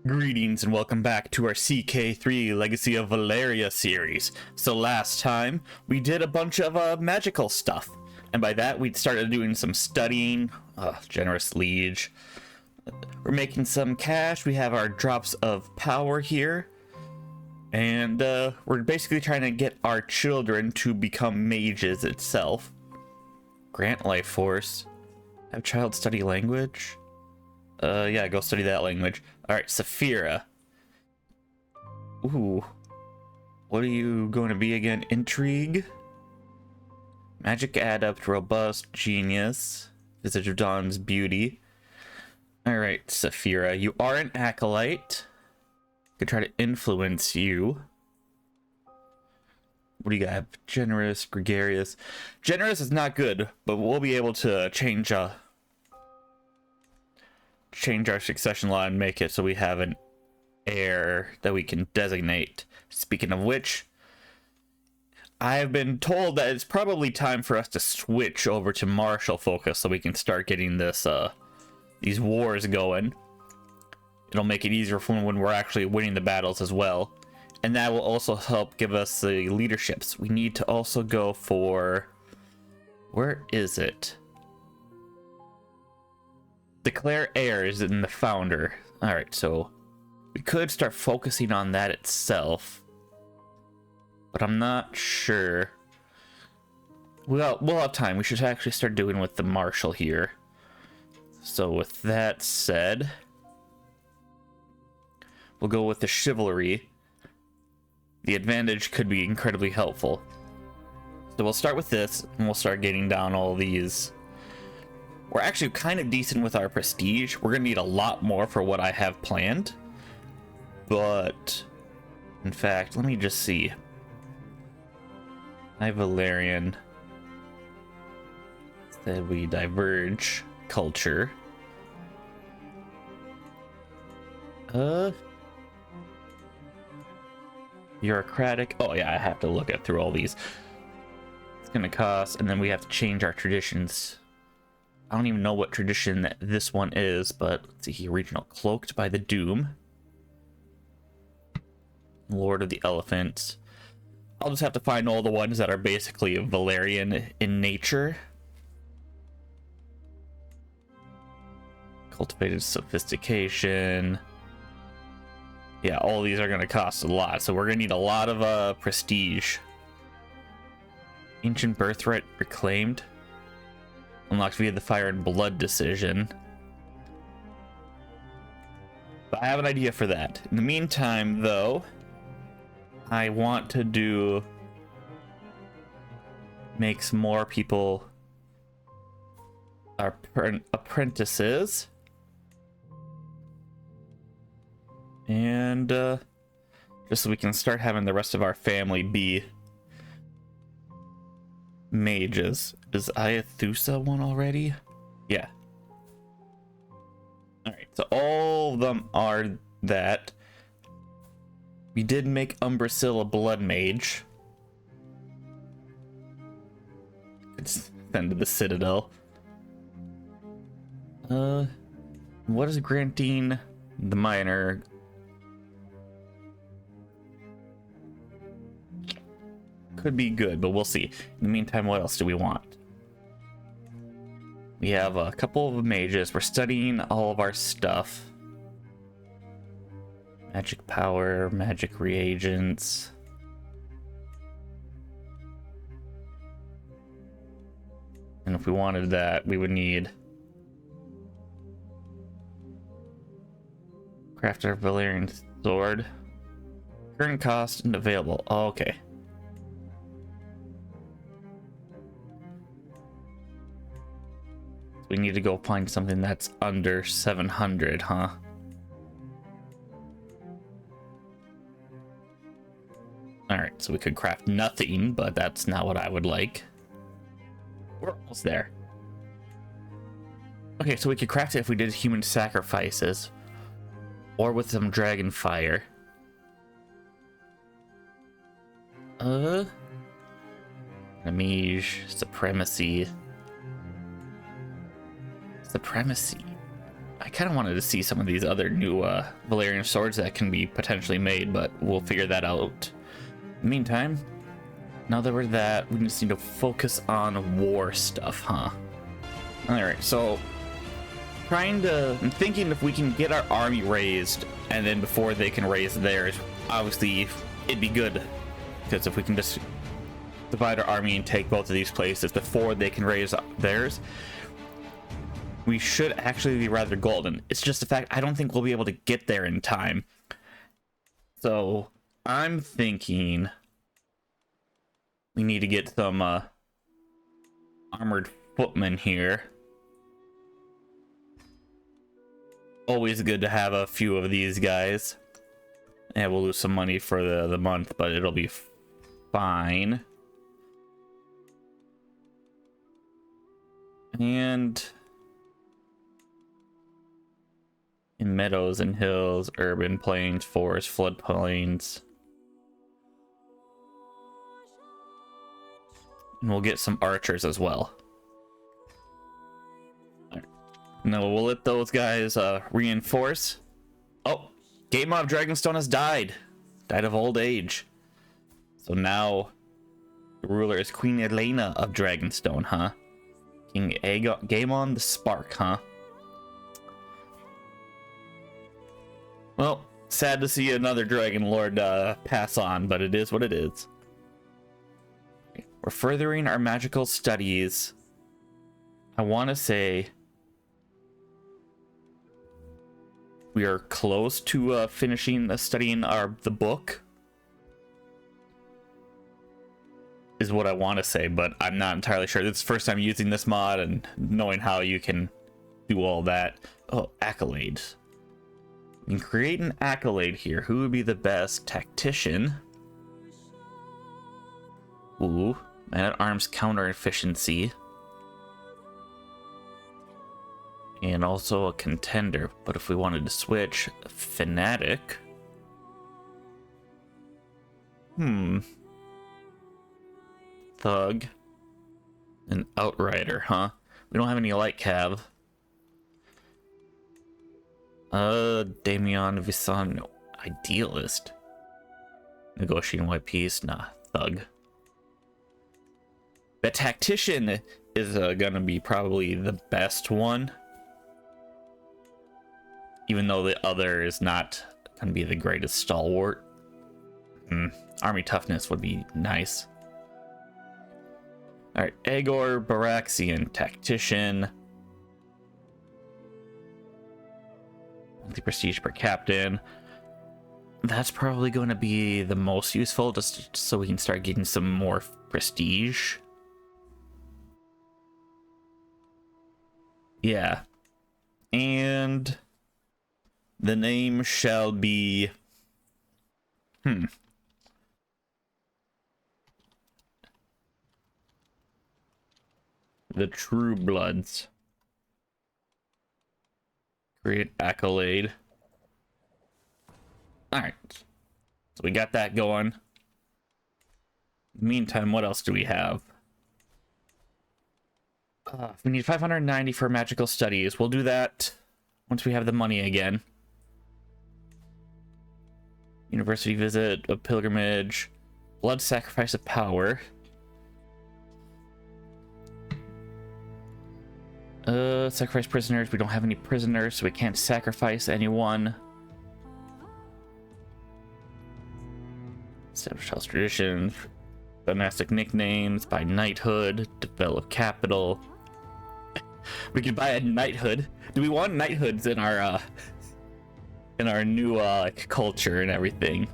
Greetings and welcome back to our CK3 Legacy of Valyria series. So last time we did a bunch of magical stuff, and by that we started doing some studying. Generous liege. We're making some cash. We have our drops of power here, and we're basically trying to get our children to become mages itself. Grant life force. Have child study language. Yeah, go study that language. Alright, Saphira. Ooh. What are you going to be again? Intrigue? Magic adept, robust, genius. Visage of Dawn's beauty. Alright, Saphira. You are an acolyte. Could try to influence you. What do you got? Generous, gregarious. Generous is not good, but we'll be able to change our succession law and make it so we have an heir that we can designate. Speaking of which, I've been told that it's probably time for us to switch over to martial focus so we can start getting this these wars going. It'll make it easier for when we're actually winning the battles as well, and that will also help give us the leaderships. We need to also go for, where is it? Declare heirs in the founder. Alright, so we could start focusing on that itself, but I'm not sure. We'll have time. We should actually start doing with the marshal here. So with that said, we'll go with the chivalry. The advantage could be incredibly helpful. So we'll start with this, and we'll start getting down all these. We're actually kind of decent with our prestige. We're gonna need a lot more for what I have planned. But, in fact, let me just see. Hi, Valyrian. Instead we diverge culture. Bureaucratic. Oh yeah, I have to look through all these. It's gonna cost, and then we have to change our traditions. I don't even know what tradition that this one is, but let's see here. Regional. Cloaked by the Doom. Lord of the Elephants. I'll just have to find all the ones that are basically Valyrian in nature. Cultivated Sophistication. Yeah, all these are going to cost a lot, so we're going to need a lot of prestige. Ancient Birthright Reclaimed. Unlocked via the Fire and Blood decision. But I have an idea for that. In the meantime, though, I want to make some more people our apprentices. And just so we can start having the rest of our family be mages. Is Iathusa one already? Yeah. Alright, so all of them are that. We did make Umbrasyl a blood mage. It's send to the Citadel. What is granting the minor? Could be good, but we'll see. In the meantime, what else do we want? We have a couple of mages. We're studying all of our stuff. Magic power, magic reagents. And if we wanted that, we would need Crafter Valyrian sword. Current cost and available. Oh, okay. We need to go find something that's under 700, huh? Alright, so we could craft nothing, but that's not what I would like. We're almost there. Okay, so we could craft it if we did human sacrifices. Or with some dragon fire. Lineage, supremacy. I kind of wanted to see some of these other new Valyrian swords that can be potentially made, but we'll figure that out. In the meantime, now that we're that, we just need to focus on war stuff, huh? Alright, so I'm thinking if we can get our army raised, and then before they can raise theirs, obviously it'd be good, because if we can just divide our army and take both of these places before they can raise theirs, we should actually be rather golden. It's just the fact I don't think we'll be able to get there in time. So I'm thinking we need to get some armored footmen here. Always good to have a few of these guys. And we'll lose some money for the month, but it'll be fine. And in meadows and hills, urban plains, forests, floodplains. And we'll get some archers as well. No, we'll let those guys reinforce. Oh, Game of Dragonstone has died. Died of old age. So now the ruler is Queen Elena of Dragonstone, huh? King AGOT, Gaemon the Spark, huh? Well, sad to see another Dragon Lord pass on, but it is what it is. We're furthering our magical studies. I want to say we are close to finishing studying the book. Is what I want to say, but I'm not entirely sure. This is the first time using this mod and knowing how you can do all that. Oh, accolades. You can create an accolade here. Who would be the best tactician? Ooh, man-at-arms counter efficiency. And also a contender. But if we wanted to switch, fanatic. Thug. An outrider, huh? We don't have any light cav. Damian Visan, no. Idealist. Negotiating white peace, nah, thug. The tactician is gonna be probably the best one. Even though the other is not gonna be the greatest stalwart. Army toughness would be nice. Alright, Aegor Baraxian, tactician. The prestige per captain. That's probably going to be the most useful, just so we can start getting some more prestige. Yeah. And the name shall be the True Bloods. Create accolade. Alright. So we got that going. Meantime, what else do we have? We need 590 for magical studies. We'll do that once we have the money again. University visit, a pilgrimage, blood sacrifice of power. Sacrifice prisoners. We don't have any prisoners, so we can't sacrifice anyone. Establish house traditions. Dynastic nicknames. Buy knighthood. Develop capital. We could buy a knighthood. Do we want knighthoods in our new culture and everything?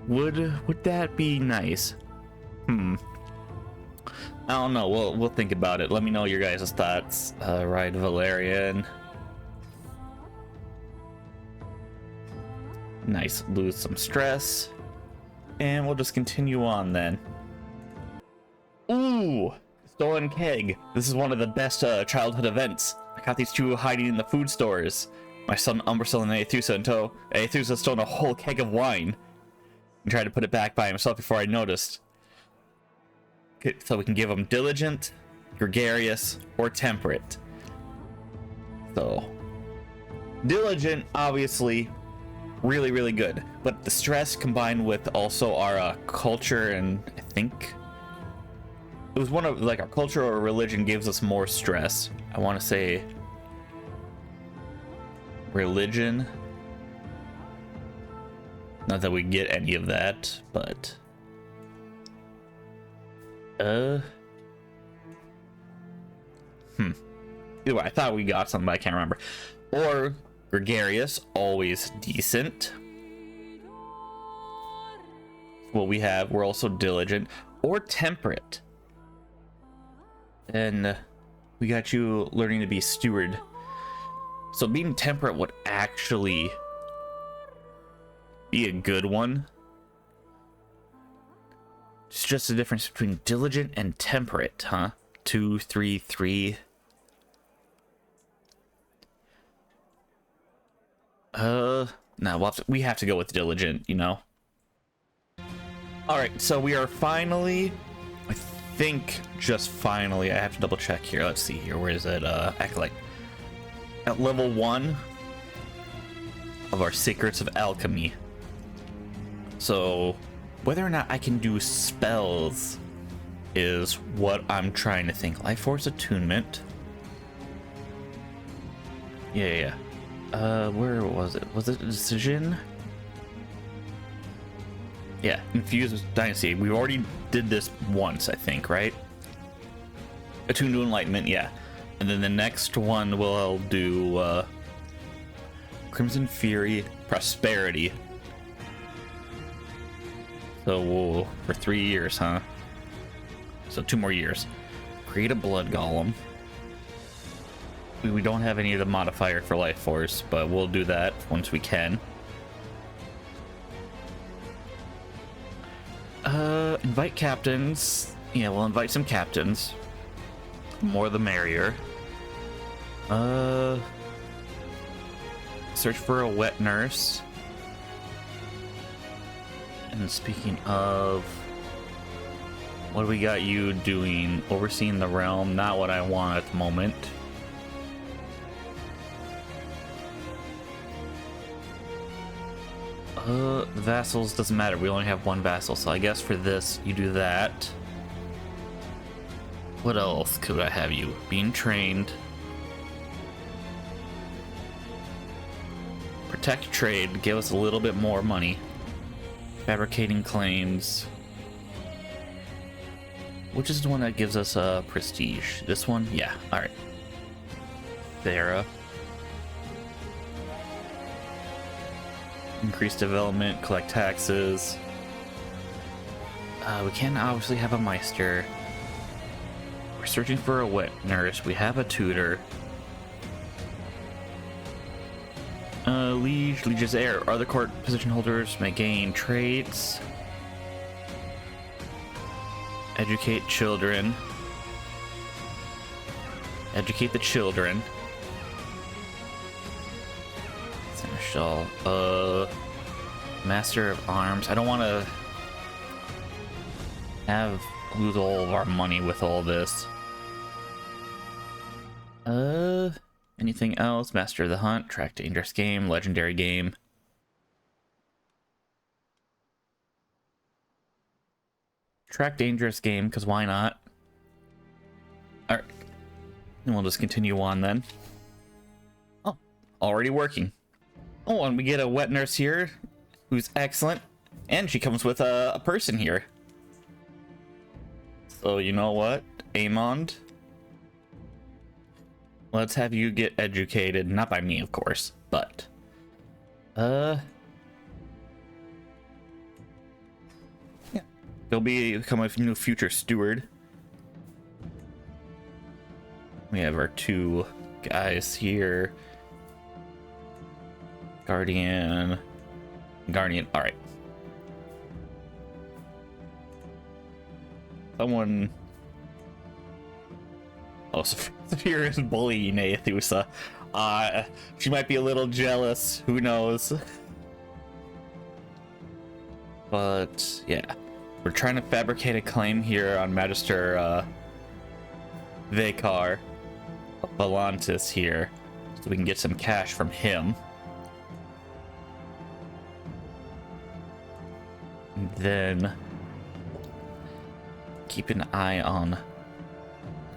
Would that be nice? I don't know. We'll think about it. Let me know your guys' thoughts. Ride Valyrian. Nice. Lose some stress. And we'll just continue on then. Ooh! Stolen keg. This is one of the best childhood events. I caught these two hiding in the food stores. My son Umbersil and Aethusa in tow. Aethusa stole a whole keg of wine and tried to put it back by himself before I noticed. So we can give him diligent, gregarious, or temperate. So, diligent, obviously, really, really good. But the stress combined with also our culture, and I think it was one of like our culture or religion gives us more stress. I want to say religion. Not that we get any of that, but either way, I thought we got something, but I can't remember. Or gregarious, always decent. What we have, we're also diligent. Or temperate. And we got you learning to be steward. So being temperate would actually be a good one. It's just the difference between diligent and temperate, huh? 2, 3, 3. No, we have to go with diligent, you know. All right, so we are finally, I think, just finally. I have to double check here. Let's see here. Where is it? Acolyte. At level 1 of our Secrets of Alchemy. So whether or not I can do spells is what I'm trying to think. Life Force Attunement. Yeah. Where was it? Was it a decision? Yeah, Infused Dynasty. We already did this once, I think, right? Attuned to Enlightenment, yeah. And then the next one we'll do Crimson Fury Prosperity. So for 3 years, huh? So 2 more years. Create a Blood Golem. We don't have any of the modifier for Life Force, but we'll do that once we can. Invite captains. Yeah, we'll invite some captains. More the merrier. Search for a wet nurse. And speaking of, what do we got you doing? Overseeing the realm, not what I want at the moment. Vassals doesn't matter. We only have 1 vassal, so I guess for this you do that. What else could I have you? Being trained. Protect trade, give us a little bit more money. Fabricating claims. Which is the one that gives us prestige? This one? Yeah, alright. Thera. Increase development, collect taxes. We can obviously have a Meister. We're searching for a wet nurse. We have a tutor. Liege's heir. Other court position holders may gain traits. Educate children. Educate the children. Seneschal. Master of Arms. I don't want to lose all of our money with all this. Anything else? Master of the Hunt, Track Dangerous Game, Legendary Game. Track Dangerous Game, because why not? Alright. And we'll just continue on then. Oh, already working. Oh, and we get a wet nurse here, who's excellent. And she comes with a person here. So, you know what? Amond. Let's have you get educated. Not by me, of course, but... Yeah. He'll become a new future steward. We have our 2 guys here. Guardian. Alright. Someone... Oh, Saphira is bullying Aethusa. She might be a little jealous. Who knows? But, yeah. We're trying to fabricate a claim here on Magister Vekar Volantis here. so we can get some cash from him. And then keep an eye on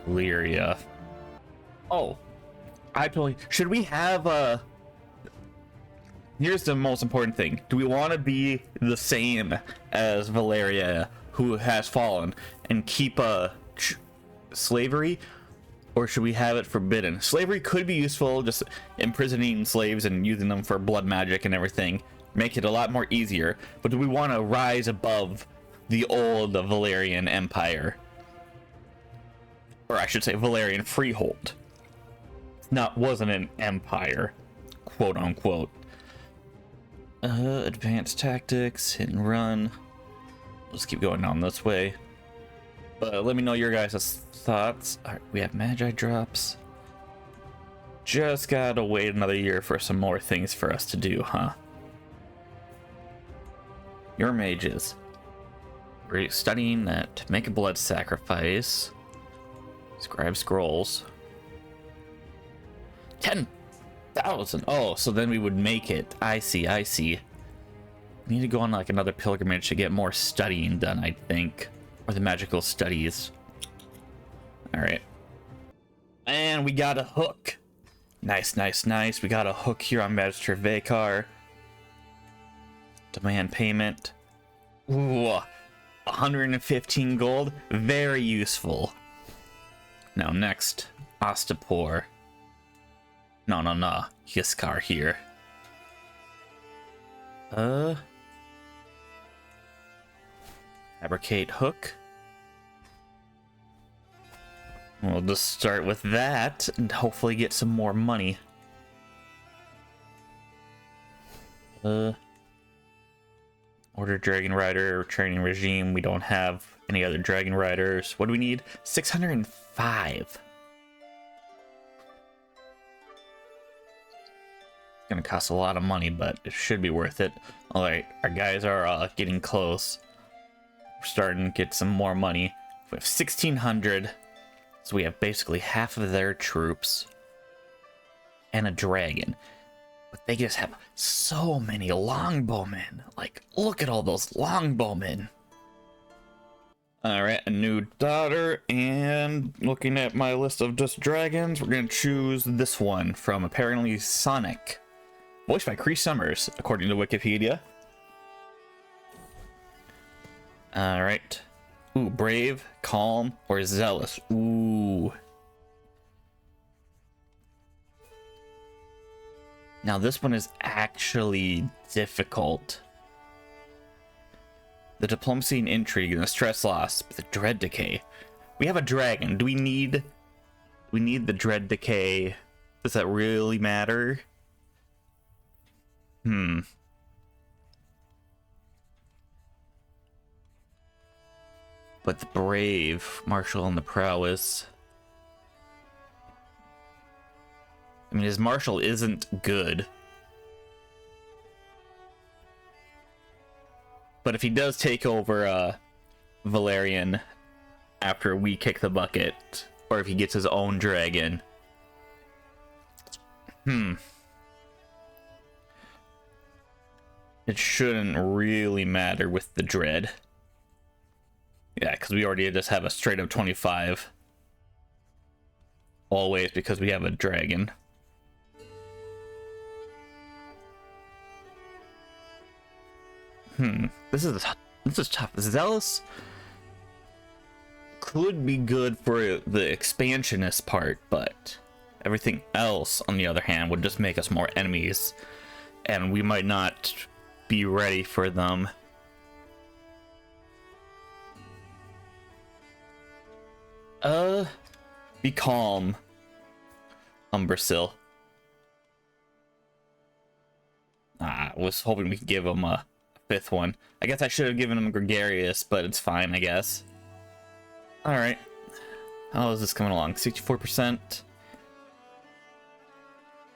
Valyria. Oh, I totally should we have a here's the most important thing. Do we want to be the same as Valyria, who has fallen, and keep slavery, or should we have it forbidden? Slavery could be useful, just imprisoning slaves and using them for blood magic and everything, make it a lot more easier. But do we want to rise above the old Valyrian Empire, or I should say Valyrian Freehold? Wasn't an empire, quote unquote. Advanced tactics, hit and run. Let's keep going down this way. But let me know your guys' thoughts. All right, we have magi drops. Just gotta wait another year for some more things for us to do, huh? Your mages. We're studying that. Make a blood sacrifice. Scribe scrolls. 10,000. Oh, so then we would make it. I see. We need to go on like another pilgrimage to get more studying done, I think. Or the magical studies. Alright. And we got a hook. Nice. We got a hook here on Magister Vakar. Demand payment. Ooh, 115 gold. Very useful. Now next, Ostapor. No. Yiskar here. Fabricate hook. We'll just start with that and hopefully get some more money. Order Dragon Rider training regime. We don't have any other Dragon Riders. What do we need? 605. It's gonna cost a lot of money, but it should be worth it. All right, our guys are getting close. We're starting to get some more money. We have 1,600, so we have basically half of their troops and a dragon. But they just have so many longbowmen. Like, look at all those longbowmen. All right, a new daughter, and looking at my list of just dragons, we're gonna choose this one from apparently Sonic. Voiced by Cree Summers, according to Wikipedia. Alright. Ooh, brave, calm, or zealous. Ooh. Now this one is actually difficult. The diplomacy and intrigue and the stress loss, but the dread decay. We have a dragon. Do we need the dread decay? Does that really matter? But the brave, martial, and the prowess. I mean, his martial isn't good. But if he does take over Valyrian after we kick the bucket, or if he gets his own dragon. It shouldn't really matter with the dread. Yeah, because we already just have a straight up 25. Always because we have a dragon. This is tough. Zealous could be good for the expansionist part, but everything else, on the other hand, would just make us more enemies, and we might not be ready for them. Be calm, Umbrasyl. I was hoping we could give him a fifth one. I guess I should have given him Gregarious, but it's fine, I guess. Alright. How is this coming along? 64%.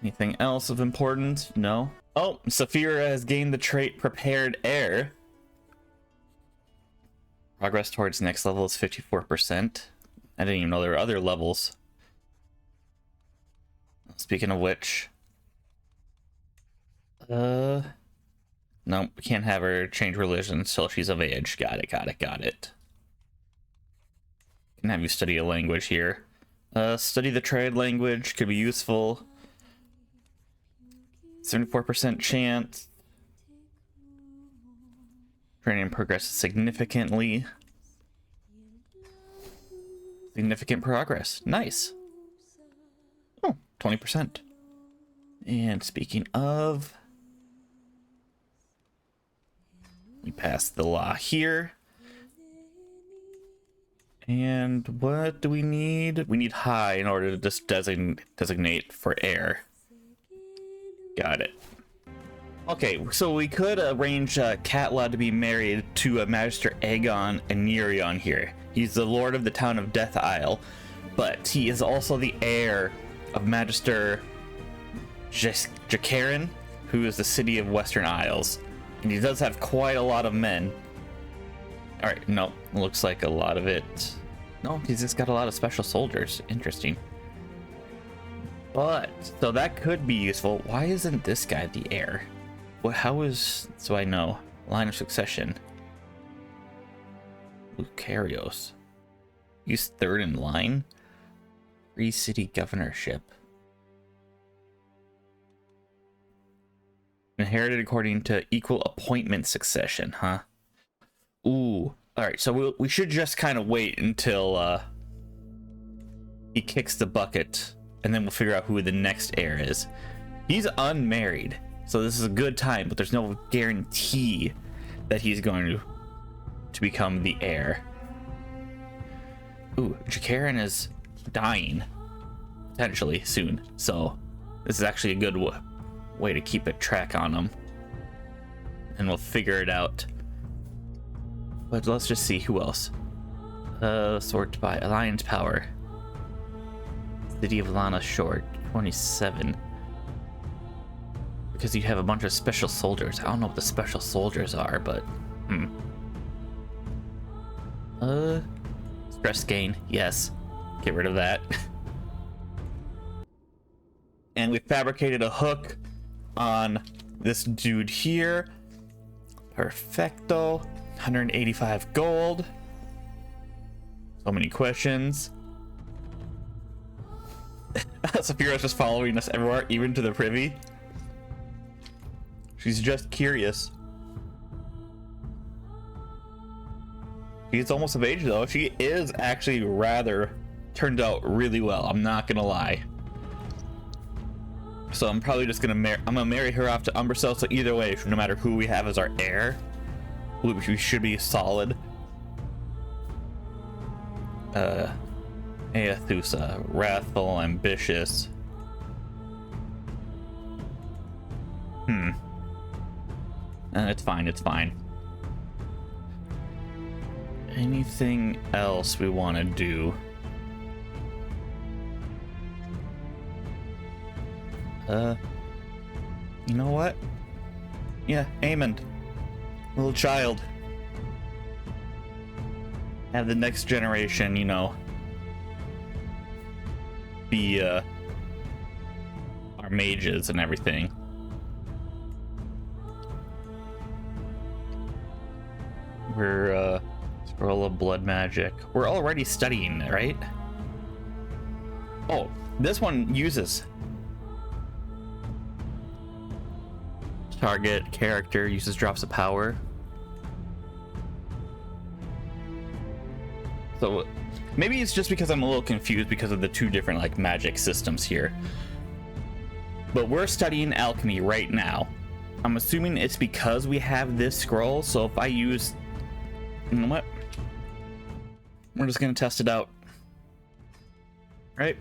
Anything else of importance? No. Oh, Saphira has gained the trait Prepared Air. Progress towards next level is 54%. I didn't even know there were other levels. speaking of which, no, we can't have her change religion until she's of age. Got it. Can have you study a language here. Study the trade language could be useful. 74% chance. Training progresses significantly. Significant progress. Nice. Oh, 20%. And speaking of, we passed the law here. And what do we need? We need high in order to just designate for heir. Got it. Okay, so we could arrange Catla to be married to Magister Aegon and Nerion here. He's the lord of the town of Death Isle, but he is also the heir of Magister Jakaran, who is the city of Western Isles. And he does have quite a lot of men. Alright, no, looks like a lot of it. No, he's just got a lot of special soldiers. Interesting. But, so that could be useful. Why isn't this guy the heir? Well, how is, so I know, line of succession? Lucarios. He's third in line? Free city governorship. Inherited according to equal appointment succession, huh? Ooh. Alright, so we should just kind of wait until he kicks the bucket, and then we'll figure out who the next heir is. He's unmarried, so this is a good time, but there's no guarantee that he's going to become the heir. Ooh, Jakaran is dying, potentially, soon, so this is actually a good way to keep a track on him. And we'll figure it out. But let's just see who else. Sort by alliance power. City of Lana Short, 27. Because you have a bunch of special soldiers. I don't know what the special soldiers are, but stress gain, yes. Get rid of that. And we fabricated a hook on this dude here. Perfecto. 185 gold. So many questions. Saphira's just following us everywhere, even to the privy. She's just curious. She's almost of age though. She is actually rather turned out really well. I'm not gonna lie. So I'm probably just gonna marry her off to Umbercell. So either way, no matter who we have as our heir, we should be solid. Aethusa, wrathful, ambitious. It's fine. Anything else we want to do? You know what? Yeah, Aemond. Little child. Have the next generation, you know, be our mages and everything. We're scroll of blood magic. We're already studying it, right? Oh, this one uses target character uses drops of power. So maybe it's just because I'm a little confused because of the two different like magic systems here. But we're studying alchemy right now. I'm assuming it's because we have this scroll. So if I use, you know what? We're just gonna test it out. Right?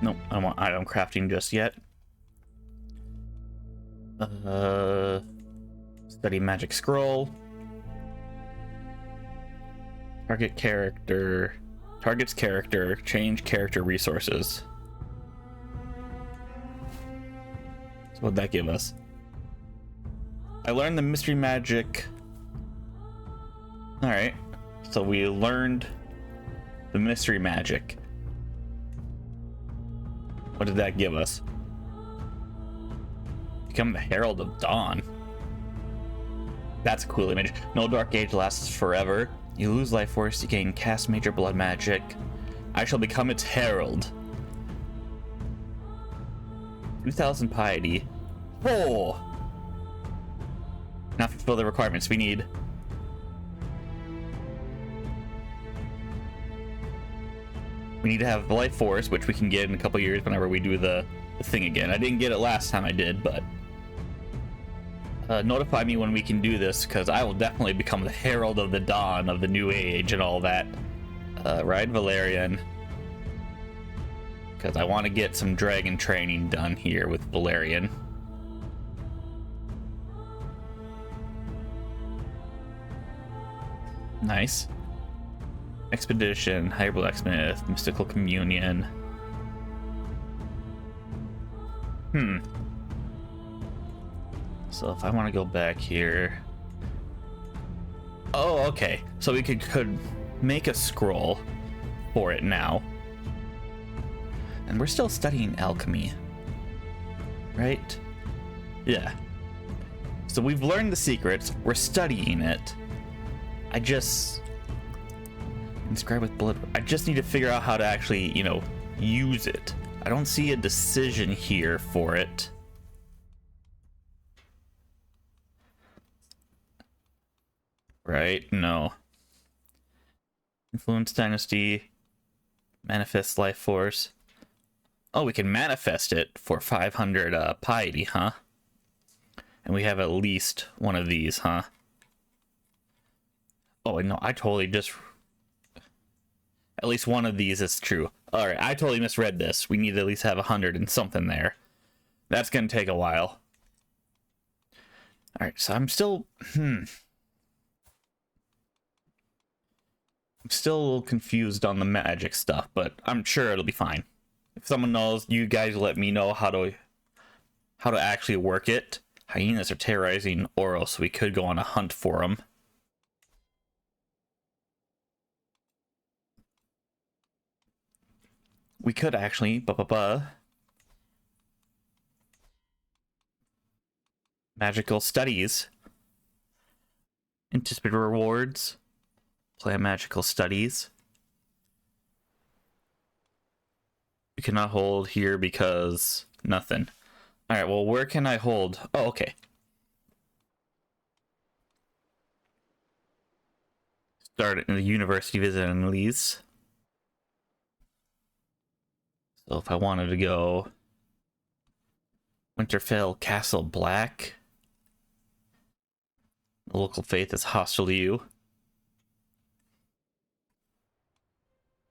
Nope, I don't want item crafting just yet. Study magic scroll. Target character. Target's character. Change character resources. So what'd that give us? I learned the mystery magic. Alright. So we learned the mystery magic. What did that give us? Become the Herald of Dawn. That's a cool image. No dark age lasts forever. You lose life force, you gain cast major blood magic. I shall become its herald. 2,000 piety. Oh! Now to fulfill the requirements, we need... We need to have life force, which we can get in a couple years whenever we do the thing again. I didn't get it last time I did, but... notify me when we can do this, because I will definitely become the Herald of the Dawn of the New Age and all that. Ride Valyrian. Because I want to get some dragon training done here with Valyrian. Nice. Expedition, Higher Blacksmith, Mystical Communion. So if I want to go back here... Oh, okay. So we could make a scroll for it now. And we're still studying alchemy. Right? Yeah. So we've learned the secrets. We're studying it. I just... Inscribe with blood. I just need to figure out how to actually, you know, use it. I don't see a decision here for it. Right? No. Influence dynasty. Manifest life force. Oh, we can manifest it for 500 piety, huh? And we have at least one of these, huh? Oh, no, I totally just... At least one of these is true. Alright, I totally misread this. We need to at least have 100 and something there. That's gonna take a while. Alright, so I'm still... I'm still a little confused on the magic stuff, but I'm sure it'll be fine. If someone knows, you guys let me know how to actually work it. Hyenas are terrorizing Oro, so we could go on a hunt for them. We could actually, magical studies. Anticipated rewards. Plan magical studies. We cannot hold here because nothing. Alright, well, where can I hold? Oh, okay. Start in the university visit and lease. So if I wanted to go Winterfell Castle Black, the local faith is hostile to you.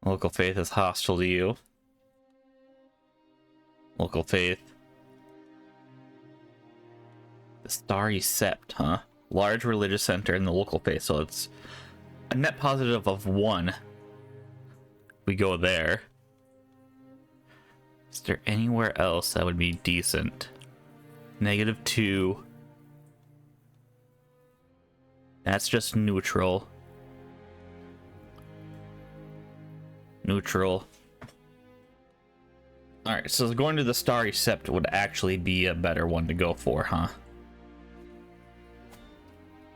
Local faith is hostile to you. Local faith. The Starry Sept, huh? Large religious center in the local faith, so it's a net positive of 1. We go there. Is there anywhere else that would be decent? -2. That's just neutral. Neutral. Alright, so going to the Starry Sept would actually be a better one to go for, huh?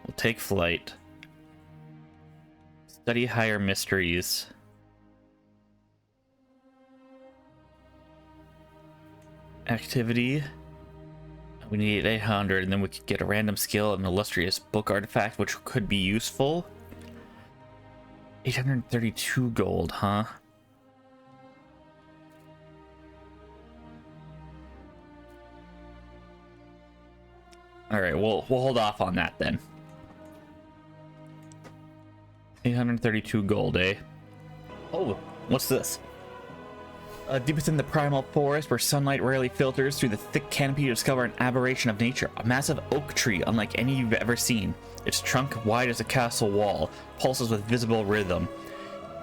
We'll take flight. Study higher mysteries. Activity. We need 800, and then we could get a random skill and an illustrious book artifact, which could be useful. 832 gold, huh? Alright, we'll hold off on that then. 832 gold, eh? Oh, what's this? Deep within the primal forest, where sunlight rarely filters through the thick canopy, you discover an aberration of nature. A massive oak tree, unlike any you've ever seen. Its trunk, wide as a castle wall, pulses with visible rhythm.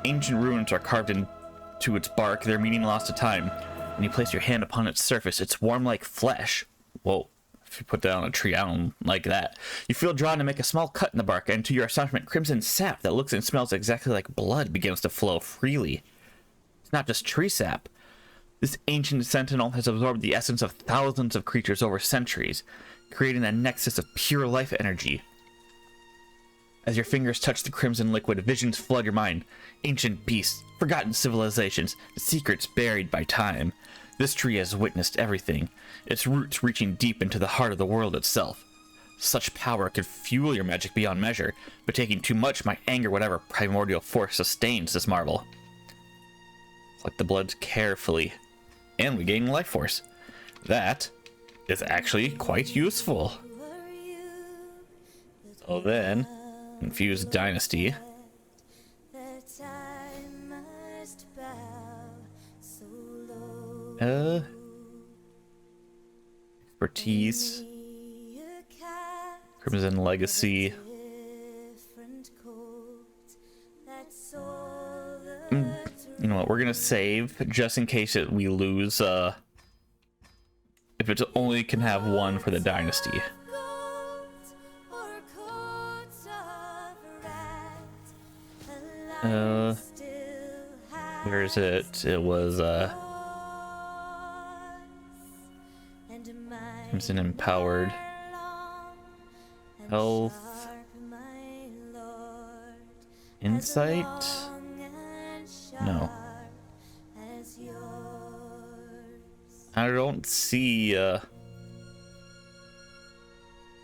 Ancient runes are carved into its bark, their meaning lost to time. When you place your hand upon its surface, it's warm like flesh. Whoa. If you put down a tree, I don't like that. You feel drawn to make a small cut in the bark, and to your astonishment, crimson sap that looks and smells exactly like blood begins to flow freely. It's not just tree sap. This ancient sentinel has absorbed the essence of thousands of creatures over centuries, creating a nexus of pure life energy. As your fingers touch the crimson liquid, visions flood your mind. Ancient beasts, forgotten civilizations, secrets buried by time. This tree has witnessed everything, its roots reaching deep into the heart of the world itself. Such power could fuel your magic beyond measure, but taking too much might anger whatever primordial force sustains this marvel. Collect the bloods carefully, and we gain life force. That is actually quite useful. So then, infuse dynasty. Expertise. Crimson Legacy. You know what, we're gonna save just in case we lose if it only can have one for the dynasty. Where is it? It was Crimson Empowered. Health. Insight? No. I don't see the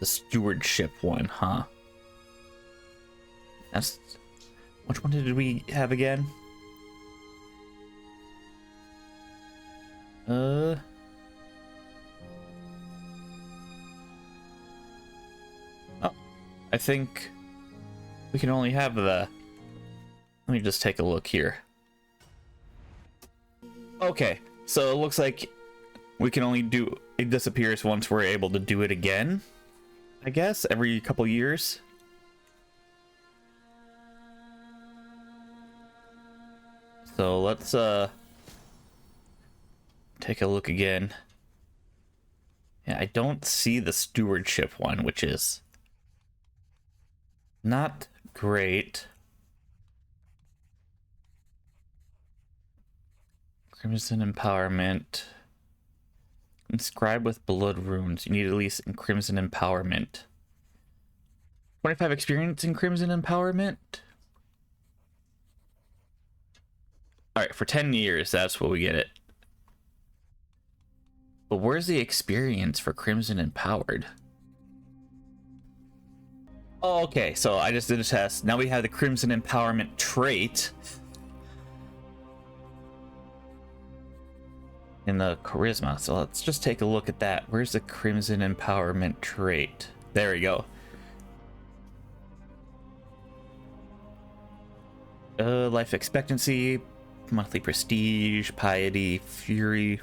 stewardship one, huh? That's... Which one did we have again? Oh, I think we can only have the... Let me just take a look here. Okay, so it looks like we can only do... It disappears once we're able to do it again, I guess, every couple years. So let's take a look again. Yeah, I don't see the stewardship one, which is not great. Crimson Empowerment. Inscribe with blood runes. You need at least in Crimson Empowerment. 25 experience in Crimson Empowerment. Alright, for 10 years, that's what we get it. But where's the experience for Crimson Empowered? Oh, okay, so I just did a test. Now we have the Crimson Empowerment trait in the charisma. So let's just take a look at that. Where's the Crimson Empowerment trait? There we go. Life expectancy, monthly prestige, piety, fury,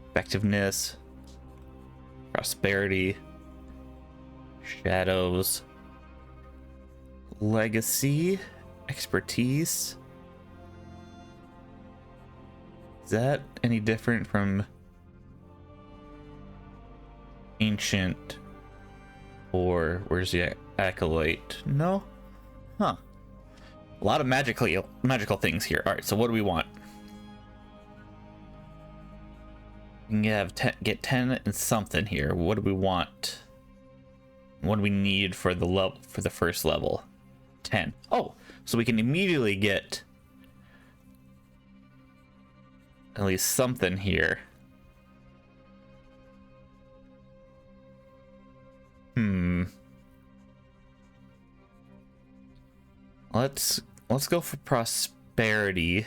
effectiveness, prosperity, shadows, legacy, expertise. Is that any different from ancient, or where's the acolyte? No? Huh. A lot of magical things here. All right, so what do we want? We can get 10 and something here. What do we want? What do we need for the first level? 10. Oh, so we can immediately get at least something here. Let's go for prosperity.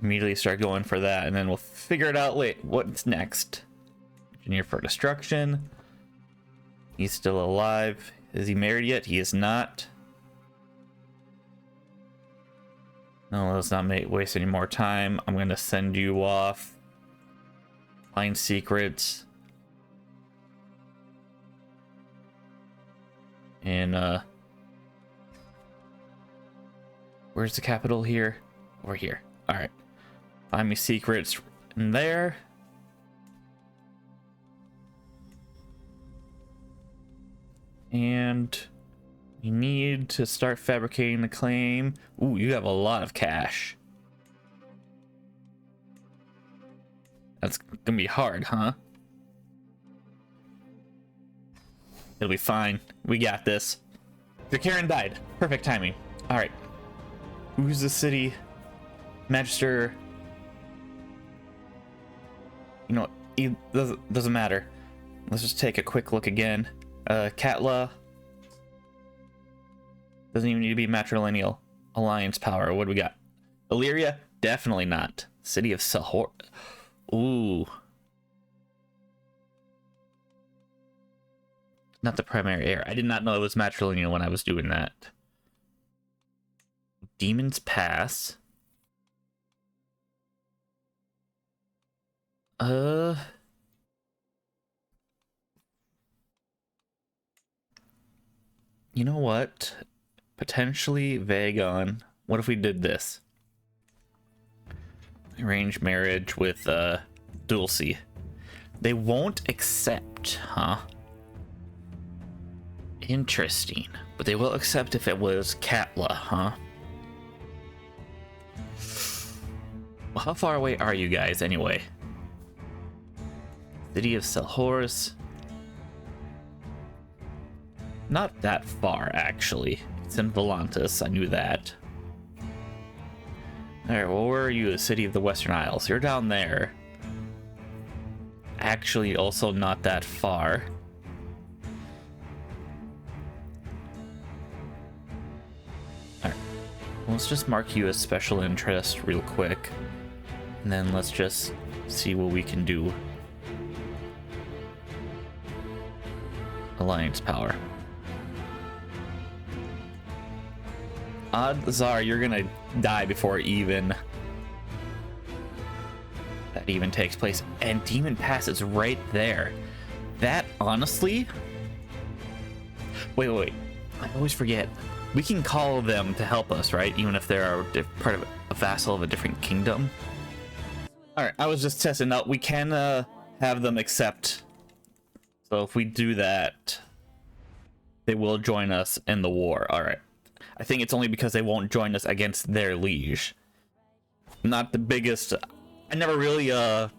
Immediately start going for that, and then we'll figure it out later. What's next? Engineer for destruction. He's still alive. Is he married yet? He is not. No, let's not waste any more time. I'm going to send you off. Find secrets. And, where's the capital here? Over here. Alright. Find me secrets in there. And We need to start fabricating the claim. Ooh, you have a lot of cash. That's gonna be hard, huh? It'll be fine. We got this. The Karen died. Perfect timing. All right. Who's the city? Magister. You know what? It doesn't matter. Let's just take a quick look again. Katla. Doesn't even need to be matrilineal. Alliance power. What do we got? Valyria? Definitely not. City of Sahor. Ooh. Not the primary heir. I did not know it was matrilineal when I was doing that. Demon's Pass. You know what? Potentially Vagon. What if we did this? Arranged marriage with Dulcie. They won't accept, huh? Interesting. But they will accept if it was Katla, huh? Well, how far away are you guys anyway? City of Selhorus. Not that far, actually. It's in Volantis, I knew that. Alright, well, where are you? The City of the Western Isles. You're down there. Actually, also not that far. Alright. Let's just mark you as special interest real quick. And then let's just see what we can do. Alliance power. Odds are you're gonna die before that even takes place. And Demon Pass is right there. That honestly, wait, I always forget. We can call them to help us, right? Even if they're part of a vassal of a different kingdom. All right, I was just testing out. We can have them accept. So if we do that, they will join us in the war. All right. I think it's only because they won't join us against their liege. Not the biggest. I never really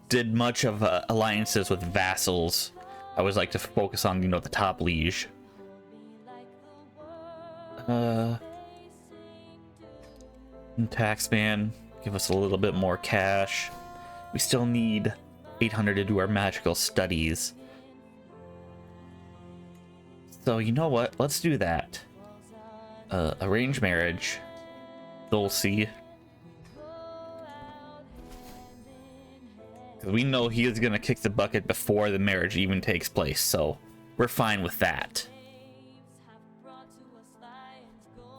did much of alliances with vassals. I always like to focus on, you know, the top liege. Taxman, give us a little bit more cash. We still need 800 to do our magical studies. So you know what? Let's do that. Arranged marriage. Dulcie. Because we know he is going to kick the bucket before the marriage even takes place, so we're fine with that.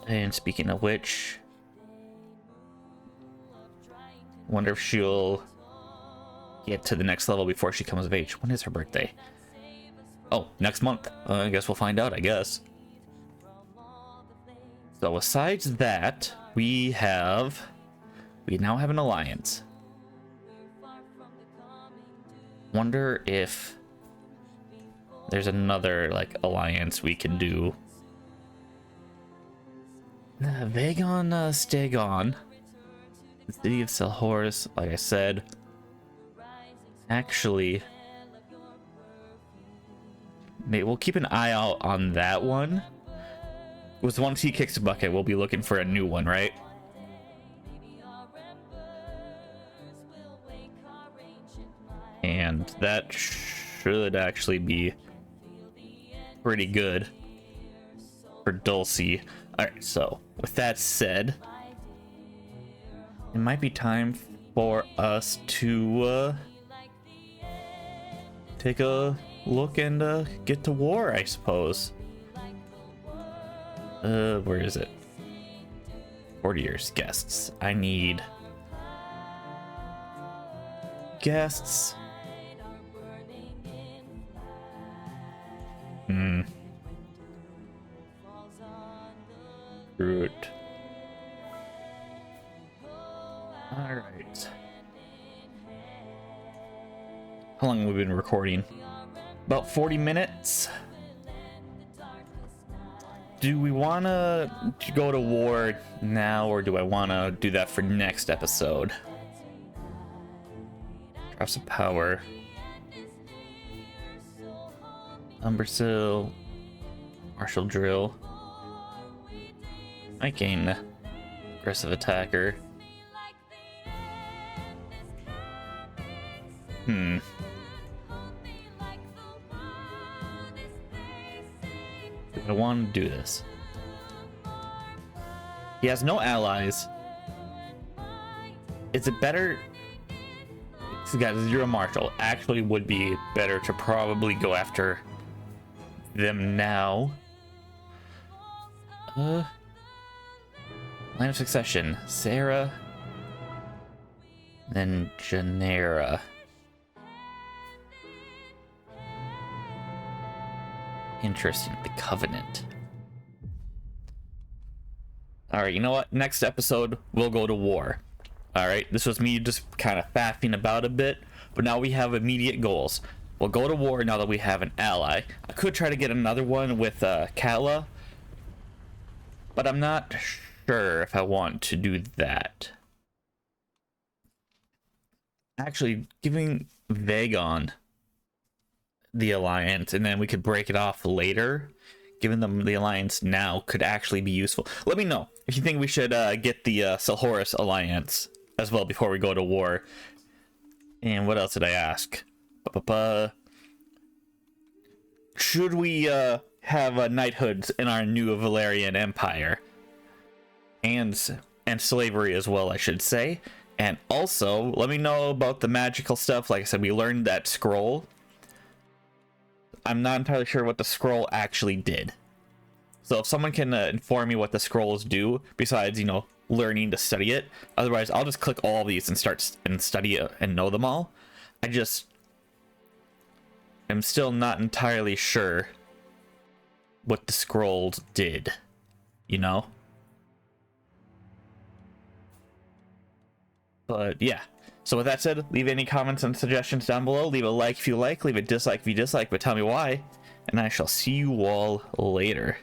And speaking of which, wonder if she'll get to the next level before she comes of age. When is her birthday? Oh, next month. I guess we'll find out, I guess. So besides that, we now have an alliance. Wonder if there's another like alliance we can do. Vagon Stegon. The City of Selhorus, like I said. Actually, maybe we'll keep an eye out on that one. With once he kicks the bucket, we'll be looking for a new one, right? And that should actually be pretty good for Dulcie. Alright, so with that said, it might be time for us to take a look and get to war, I suppose. Where is it? Courtiers, guests. I need guests. Root. All right. How long have we been recording? About 40 minutes. do we want to go to war now, or do I want to do that for next episode? Drops of power. Umbersill. Martial drill. I gain aggressive attacker. Do I want to do this? He has no allies. Is it better? He's got 0 martial. Actually, would be better to probably go after them now. Line of succession. Sarah. Then Janera. Interesting. The Covenant. Alright, you know what? Next episode, we'll go to war. Alright, this was me just kind of faffing about a bit, but now we have immediate goals. We'll go to war now that we have an ally. I could try to get another one with Kala, but I'm not sure if I want to do that. Actually, giving Vagon the alliance, and then we could break it off later. Giving them the alliance now could actually be useful. Let me know if you think we should get the Silhoris alliance as well before we go to war. And what else did I ask? Should we have knighthoods in our new Valyrian Empire? And slavery as well, I should say. And also, let me know about the magical stuff. Like I said, we learned that scroll. I'm not entirely sure what the scroll actually did. So if someone can inform me what the scrolls do, besides, you know, learning to study it. Otherwise, I'll just click all of these and start and study it and know them all. I just am still not entirely sure what the scrolls did, you know? But yeah. So with that said, leave any comments and suggestions down below. Leave a like if you like, leave a dislike if you dislike, but tell me why. And I shall see you all later.